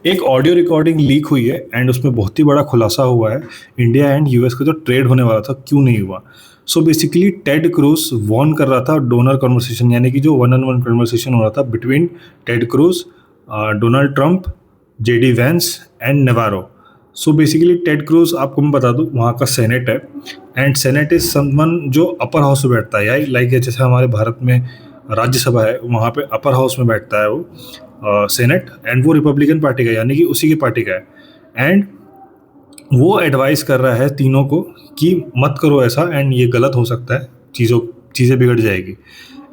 एक audio recording leak हुई है एंड उसमें बहुत ही बड़ा खुलासा हुआ है। इंडिया एंड यूएस का जो ट्रेड होने वाला था क्यों नहीं हुआ। So basically Ted Cruz warned कर रहा था डोनर कन्वर्सेशन, यानी कि जो वन ऑन वन कन्वर्सेशन हो रहा था between Ted Cruz, Donald Trump, JD Vance and Navarro. So basically Ted Cruz, आपको मैं बता दूं, वहाँ का सेनेट है एंड सेनेट इज समवन जो अपर हाउस में बैठता है, या लाइक जैसे हमारे भारत में राज्यसभा है, वहाँ पे अपर हाउस में बैठता है वो सेनेट, एंड वो रिपब्लिकन पार्टी का है, यानी कि उसी की पार्टी का है। एंड वो एडवाइस कर रहा है तीनों को कि मत करो ऐसा एंड ये गलत हो सकता है, चीज़ें बिगड़ जाएगी।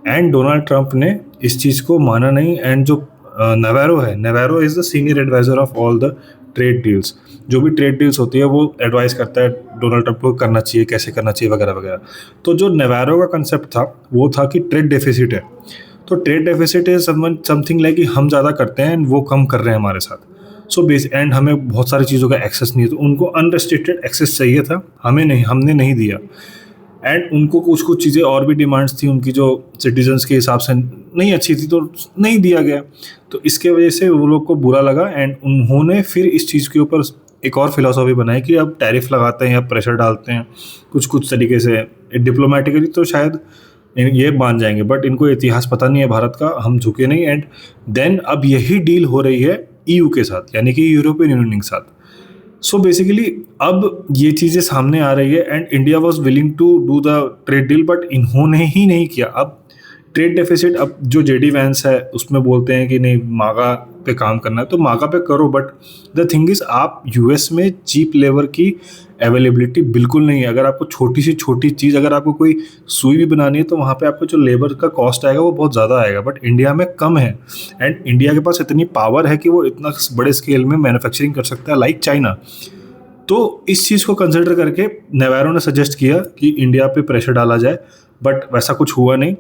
एंड डोनाल्ड ट्रंप ने इस चीज़ को माना नहीं। एंड जो नेवारो है, Navarro is the senior adviser of all the trade deals. जो भी ट्रेड डील्स होती है वो एडवाइस करता है डोनाल्ड ट्रंप को करना चाहिए, कैसे करना चाहिए, वगैरह वगैरह। तो जो नेवारो का कंसेप्ट था वो था कि ट्रेड डेफिसिट है, तो trade deficit is something like कि हम ज़्यादा करते हैं एंड वो कम कर रहे हैं हमारे साथ। सो बेस एंड हमें बहुत सारी चीज़ों का एक्सेस नहीं है, तो उनको अनरेस्ट्रिक्टेड एक्सेस चाहिए था, हमें नहीं, हमने नहीं दिया। एंड उनको कुछ कुछ चीज़ें और भी डिमांड्स थी उनकी जो सिटीजन्स के हिसाब से नहीं अच्छी थी, तो नहीं दिया गया। तो इसके वजह से वो लोग को बुरा लगा एंड उन्होंने फिर इस चीज़ के ऊपर एक और फिलॉसफी बनाई कि अब टैरिफ लगाते हैं या प्रेशर डालते हैं कुछ कुछ तरीके से। डिप्लोमेटिकली तो शायद ये मान जाएंगे, बट इनको इतिहास पता नहीं है भारत का, हम झुके नहीं। एंड देन अब यही डील हो रही है ईयू के साथ, यानी कि यूरोपियन यूनियन के साथ। सो बेसिकली अब ये चीज़ें सामने आ रही है and India was willing to do the trade deal, but इन्होंने ही नहीं किया। अब ट्रेड डेफिसिट, अब जो जेडी वैंस है उसमें बोलते हैं कि नहीं मागा पे काम करना है, तो मागा पे करो, बट द थिंग इज़ आप यूएस में चीप लेबर की अवेलेबिलिटी बिल्कुल नहीं है। अगर आपको छोटी सी छोटी चीज़, अगर आपको कोई सुई भी बनानी है, तो वहाँ पे आपको जो लेबर का कॉस्ट आएगा वो बहुत ज़्यादा आएगा, बट इंडिया में कम है। एंड इंडिया के पास इतनी पावर है कि वो इतना बड़े स्केल में मैन्युफैक्चरिंग कर सकता है, लाइक चाइना। तो इस चीज़ को कंसिडर करके नेवारो ने सजेस्ट किया कि इंडिया पे प्रेशर डाला जाए, बट वैसा कुछ हुआ नहीं।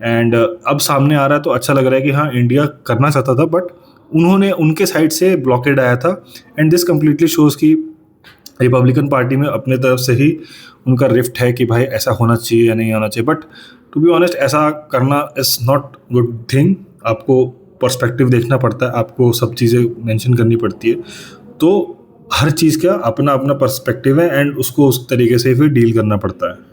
एंड अब सामने आ रहा है तो अच्छा लग रहा है कि हाँ इंडिया करना चाहता था, बट उन्होंने, उनके साइड से ब्लॉकेड आया था। एंड दिस कम्प्लीटली शोज़ कि रिपब्लिकन पार्टी में अपने तरफ से ही उनका रिफ्ट है कि भाई ऐसा होना चाहिए या नहीं होना चाहिए। बट टू बी ऑनेस्ट ऐसा करना इज़ नॉट गुड थिंग। आपको पर्सपेक्टिव देखना पड़ता है, आपको सब चीज़ें मेंशन करनी पड़ती है। तो हर चीज़ का अपना अपना पर्सपेक्टिव है एंड उसको उस तरीके से फिर डील करना पड़ता है।